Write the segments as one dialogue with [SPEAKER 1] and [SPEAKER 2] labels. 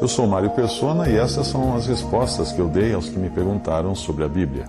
[SPEAKER 1] Eu sou Mário Persona e essas são as respostas que eu dei aos que me perguntaram sobre a Bíblia.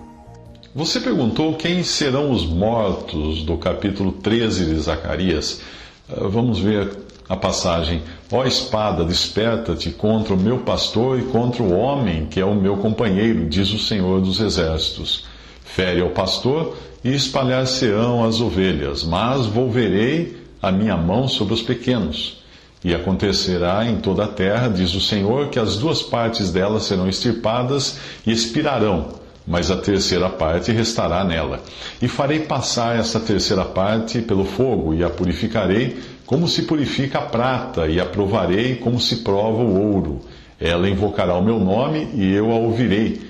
[SPEAKER 1] Você perguntou quem serão os mortos do capítulo 13 de Zacarias. Vamos ver a passagem. Ó espada, desperta-te contra o meu pastor e contra o homem que é o meu companheiro, diz o Senhor dos Exércitos. Fere ao pastor e espalhar-se-ão as ovelhas, mas volverei a minha mão sobre os pequenos. E acontecerá em toda a terra, diz o Senhor, que as duas partes dela serão extirpadas e expirarão, mas a terceira parte restará nela. E farei passar essa terceira parte pelo fogo, e a purificarei como se purifica a prata, e a provarei como se prova o ouro. Ela invocará o meu nome, e eu a ouvirei.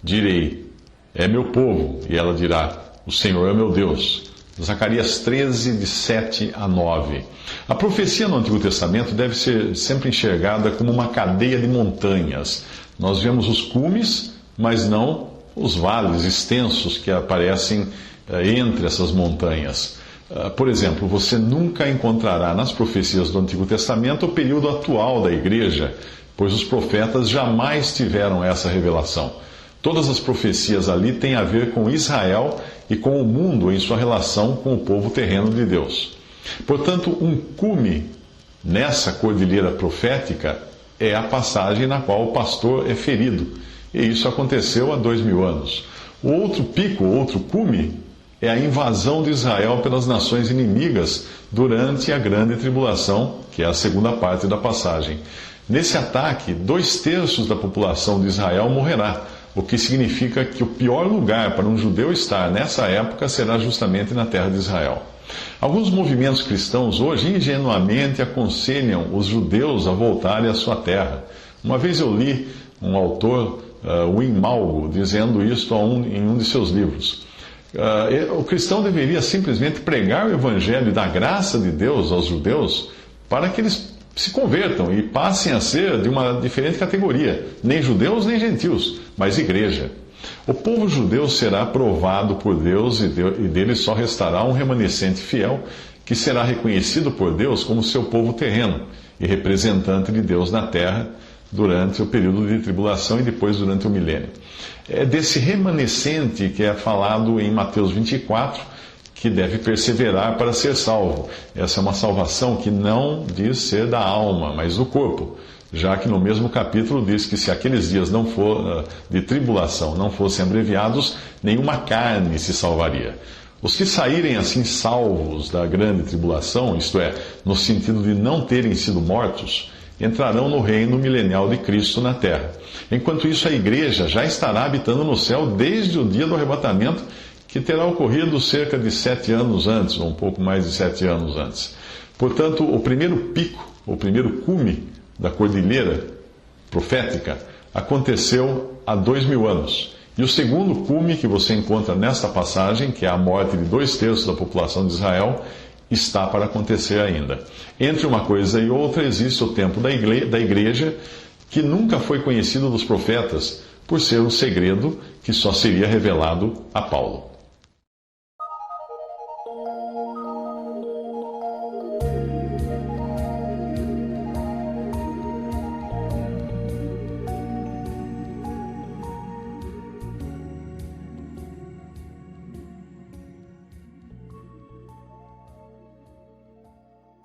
[SPEAKER 1] Direi, é meu povo, e ela dirá, o Senhor é meu Deus. Zacarias 13, de 7 a 9. A profecia no Antigo Testamento deve ser sempre enxergada como uma cadeia de montanhas. Nós vemos os cumes, mas não os vales extensos que aparecem entre essas montanhas. Por exemplo, você nunca encontrará nas profecias do Antigo Testamento o período atual da igreja, pois os profetas jamais tiveram essa revelação. Todas as profecias ali têm a ver com Israel e com o mundo em sua relação com o povo terreno de Deus. Portanto, um cume nessa cordilheira profética é a passagem na qual o pastor é ferido. E isso aconteceu há 2000 anos. O outro pico, o outro cume, é a invasão de Israel pelas nações inimigas durante a grande tribulação, que é a segunda parte da passagem. Nesse ataque, 2/3 da população de Israel morrerá, o que significa que o pior lugar para um judeu estar nessa época será justamente na terra de Israel. Alguns movimentos cristãos hoje ingenuamente aconselham os judeus a voltarem à sua terra. Uma vez eu li um autor, Wim Malgo, dizendo isto em um de seus livros. O cristão deveria simplesmente pregar o evangelho da graça de Deus aos judeus para que eles se convertam e passem a ser de uma diferente categoria, nem judeus nem gentios, mas igreja. O povo judeu será provado por Deus e dele só restará um remanescente fiel que será reconhecido por Deus como seu povo terreno e representante de Deus na terra durante o período de tribulação e depois durante o milênio. É desse remanescente que é falado em Mateus 24, que deve perseverar para ser salvo. Essa é uma salvação que não diz ser da alma, mas do corpo, já que no mesmo capítulo diz que se aqueles dias de tribulação não fossem abreviados, nenhuma carne se salvaria. Os que saírem assim salvos da grande tribulação, isto é, no sentido de não terem sido mortos, entrarão no reino milenial de Cristo na terra. Enquanto isso, a igreja já estará habitando no céu desde o dia do arrebatamento, que terá ocorrido cerca de 7 anos antes, ou um pouco mais de 7 anos antes. Portanto, o primeiro pico, o primeiro cume da cordilheira profética aconteceu há 2000 anos. E o segundo cume que você encontra nesta passagem, que é a morte de 2/3 da população de Israel, está para acontecer ainda. Entre uma coisa e outra existe o tempo da igreja, que nunca foi conhecido dos profetas, por ser um segredo que só seria revelado a Paulo.